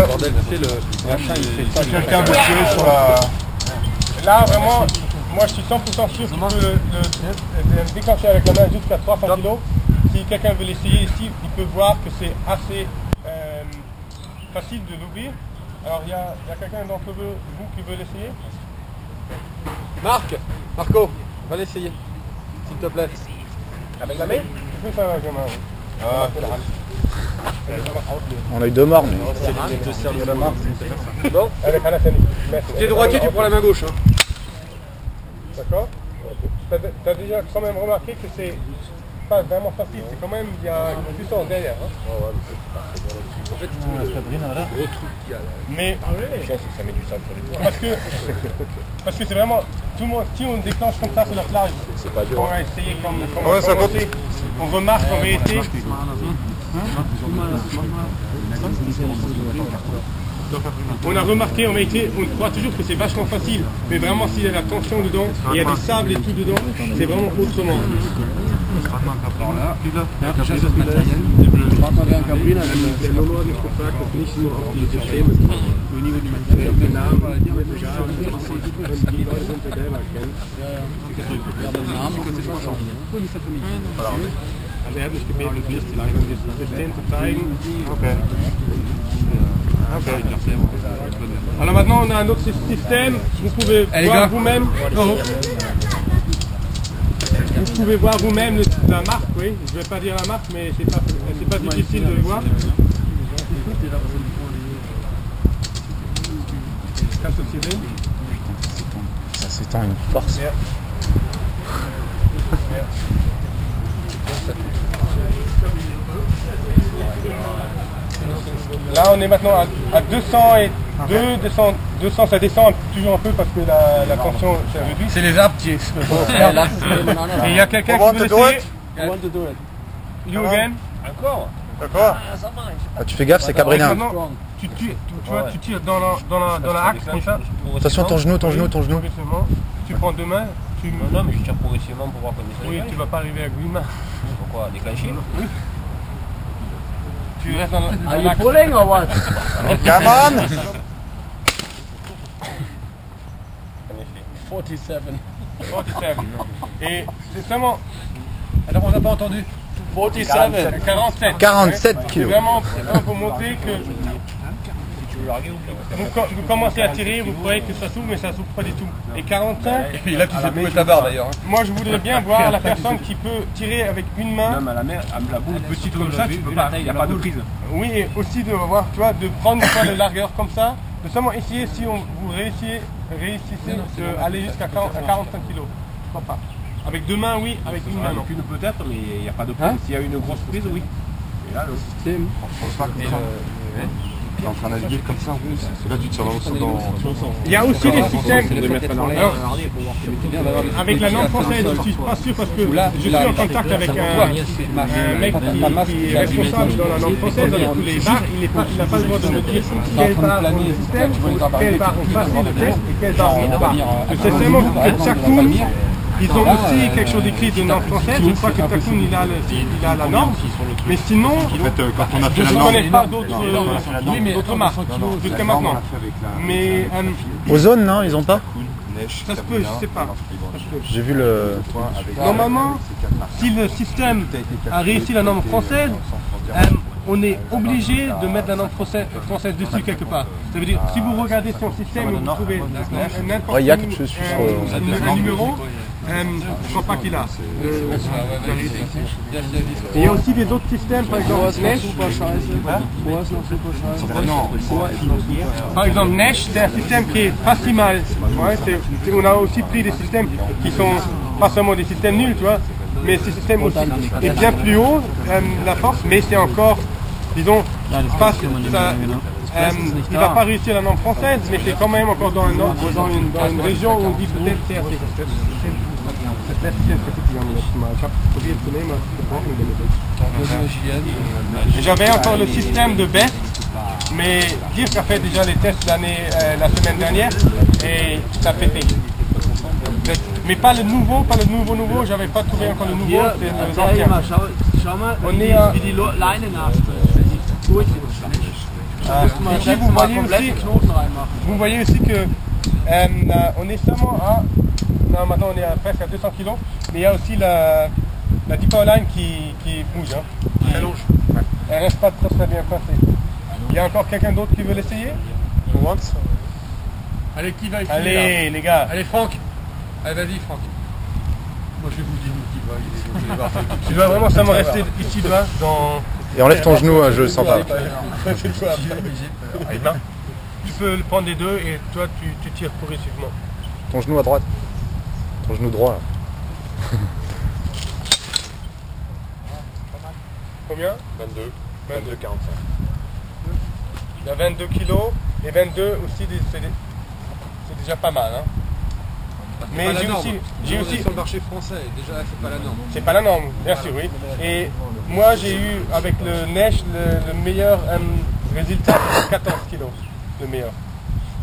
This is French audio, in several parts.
bordel, c'est le machin, il fait ça. Quelqu'un veut tirer sur la... Là, vraiment, moi je suis 100% sûr que le déclencher avec la main jusqu'à 300 kg. Si quelqu'un veut l'essayer ici, il peut voir que c'est assez facile de l'ouvrir. Alors il y a quelqu'un d'entre vous qui veut l'essayer? Marco, va l'essayer, s'il te plaît. Avec la main? Tu peux faire avec la main, oui. On a eu 2 morts, mais... Bon, t'es droitier, tu prends la main gauche. Hein. D'accord. T'as déjà quand même remarqué que c'est pas vraiment facile, c'est quand même, il y a une puissance derrière. Hein. En fait, tout le gros truc qu'il y a là. Mais ça met du sable sur les doigts. Parce que c'est vraiment, tout le monde, si on déclenche comme ça sur la plage, on va essayer comme on remarque en vérité. On a remarqué en vérité, on croit toujours que c'est vachement facile, mais vraiment s'il y a la tension dedans, il y a du sable et tout dedans, c'est vraiment autrement. Also er hat mich gebeten, das System zu zeigen. Okay. Alors maintenant on a un autre système, vous pouvez voir vous-même. Vous pouvez voir vous-même la marque, oui. Je ne vais pas dire la marque, mais c'est pas difficile de le voir. Ça s'étend une force. Là on est maintenant à 202, 200, ça descend toujours un peu parce que la tension s'est réduite. C'est les arbres qui Et il y a quelqu'un qui veut essayer. You again? Encore? D'accord. Ah, tu fais gaffe, c'est Cabrina. Tu tires dans la axe comme ça. Attention, ton genou. Progressivement. Tu prends 2 mains. Non, mais je tire progressivement pour voir combien ça Oui, tu vas pas arriver avec 8 mains. Pourquoi? Déclencher? Oui. Tu restes dans l'axe. Are you pulling or what? Come on! 47. 47. Et c'est seulement... Alors on n'a pas entendu. 47. 47 C'est kilos. vraiment pour montrer que vous commencez à tirer, vous croyez que ça s'ouvre, mais ça s'ouvre pas du tout. Et 45, Et là tu sais où est ta barre d'ailleurs. moi je voudrais bien voir la personne qui peut tirer avec une main. Non, mais la boule petite comme ça, tu peux pas, il n'y a pas de prise. Oui, et aussi de voir, tu vois, de prendre une fois de largeur comme ça, de seulement essayer si vous réussissez d'aller jusqu'à 45 kg. Pourquoi pas? Avec 2 mains, oui, avec une main, non. Une peut-être, mais il n'y a pas de prise. S'il y a une grosse prise, oui. Et là, le système. T'es en train d'aller comme ça, c'est là tu te sers aussi dans... Il y a aussi des systèmes. Alors, avec la langue française, je ne suis pas sûr parce que je suis en contact avec un mec qui est responsable dans la langue française, dans tous les bars. Il n'a pas le droit de me dire quelle barre on système, quelle barre on passe le test et quelle barre on part. Je sais seulement que Tsakoun, ils ont aussi quelque chose écrit de norme française. Je crois que Tsakoun il a la norme, mais sinon, quand on a fait je la ne norme... connais pas d'autres marques jusqu'à maintenant. Mais Ozone, non, ils ont pas? ça se peut, je sais pas. J'ai vu le... Normalement, si le système a réussi la norme française, on est obligé de mettre la norme française dessus quelque part. Ça veut dire, si vous regardez son système, vous trouvez n'importe quel numéro, je ne crois pas qu'il a. Il y a aussi des autres systèmes, par exemple Nesh. Par exemple Nesh, c'est un système qui est pas si mal. Ouais, on a aussi pris des systèmes qui sont pas seulement des systèmes nuls, tu vois, mais ce système aussi est bien plus haut, la force, mais c'est encore, disons, pas ça. Il ne va pas réussir la norme française, mais c'est quand même encore dans une région où on dit peut-être CRT. J'avais encore le système de Best, mais Dirk a fait déjà les tests la semaine dernière et ça a pété. Mais pas le nouveau, j'avais pas trouvé encore le nouveau, c'est l'ancien. On est à... Ici, vous voyez aussi que on est seulement à... Non, maintenant on est presque à 200 kg, mais il y a aussi la Deeper Line qui bouge. Hein. Elle allonge. Elle reste pas très bien placée. Il y a encore quelqu'un d'autre qui veut l'essayer? Allez, qui va essayer? Allez, les gars. Allez, Franck. Allez, vas-y, Franck. Moi, je vais vous dire qui va. Tu dois vraiment seulement rester ici devant dans... Et enlève ton genou, je le sens pas. Tu peux le prendre les deux et toi tu tires progressivement. Ton genou à droite. Ton genou droit là. Combien? 22. 22. 45. Il y a 22 kilos et 22 aussi, c'est déjà pas mal. Hein. Mais j'ai aussi sur le marché français, déjà c'est pas la norme. C'est pas la norme, bien sûr, oui. Et moi j'ai eu avec le neige le meilleur résultat, 14 kilos, le meilleur.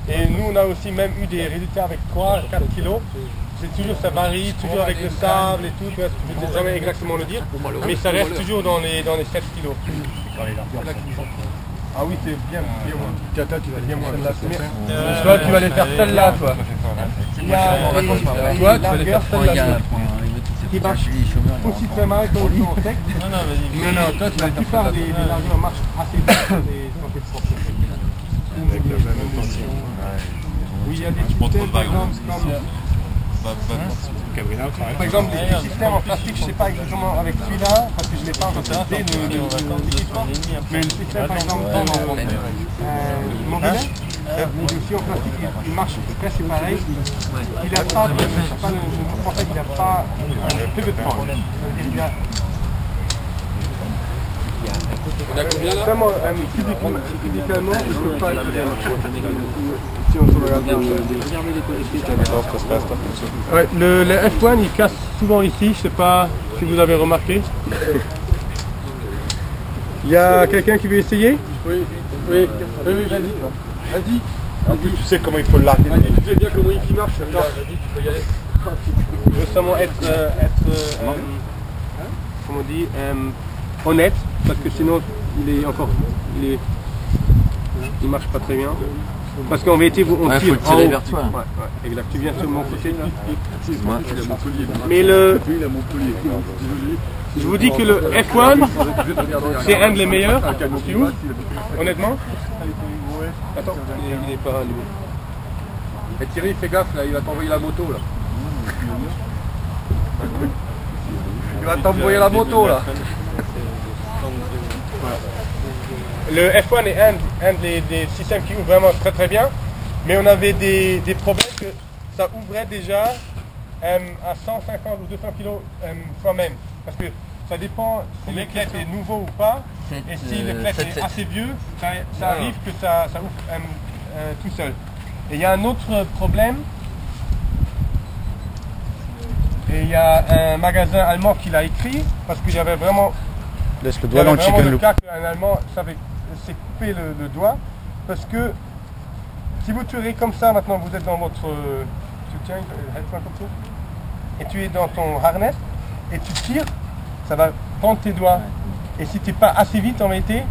Et nous on a aussi même eu des résultats avec 3, 4 kilos. C'est toujours, ça varie, toujours avec le sable et tout, je ne sais jamais exactement le dire, mais ça reste toujours dans les 7 kilos. Ah oui, c'est bien moins. Tata, tu vas bien moins. Toi, tu vas aller faire celle-là, toi. Il y a toi, tu vas aller faire celle-là. Qui marche aussi très mal quand ils sont en sec. Non, toi, tu vas plus faire des largeurs marche assez vite. Oui, il y a des systèmes, par exemple, par exemple, les systèmes en plastique, je ne sais pas exactement avec celui-là, parce que je ne l'ai pas encore testé, mais le système, par exemple, dans mon mobilette, mais aussi en plastique, il marche presque pareil. Il n'a pas de... Je pensais qu'il n'a pas un peu de temps. On a combien là? Vraiment, physiquement, je ne peux pas être bien. Si on se regarde ouais, le F1 il casse souvent ici, je ne sais pas si vous avez remarqué. Il y a quelqu'un qui veut essayer? Oui, vas-y. Vas-y. En plus, tu sais comment il faut le larguer. Tu sais bien comment il marche, vas-y, tu peux y aller. Je veux seulement être comment on dit, honnête, parce que sinon il marche pas très bien. Parce qu'en vérité, on tire en haut. Vers toi. Ouais, exact. Tu viens sur mon côté. Mais Je vous dis que le F1, c'est un des meilleurs. C'est où? Honnêtement? Attends, il n'est pas allumé. Et Thierry, fais gaffe, là, il va t'envoyer la moto là. Il va t'envoyer la moto là. Le F1 est un des systèmes qui ouvre vraiment très bien, mais on avait des problèmes que ça ouvrait déjà à 150 ou 200 kg soi-même. Parce que ça dépend si le clef est nouveau ou pas, et si le clef est assez vieux, ça arrive que ça ouvre tout seul. Et il y a un autre problème, et il y a un magasin allemand qui l'a écrit, parce qu'il y avait vraiment... Laisse le doigt dans le chicken loop. cas qu'un Allemand s'est coupé le doigt, parce que si vous tirez comme ça, maintenant vous êtes dans votre soutien, comme ça, et tu es dans ton harness, et tu tires, ça va prendre tes doigts. Et si tu n'es pas assez vite en vérité,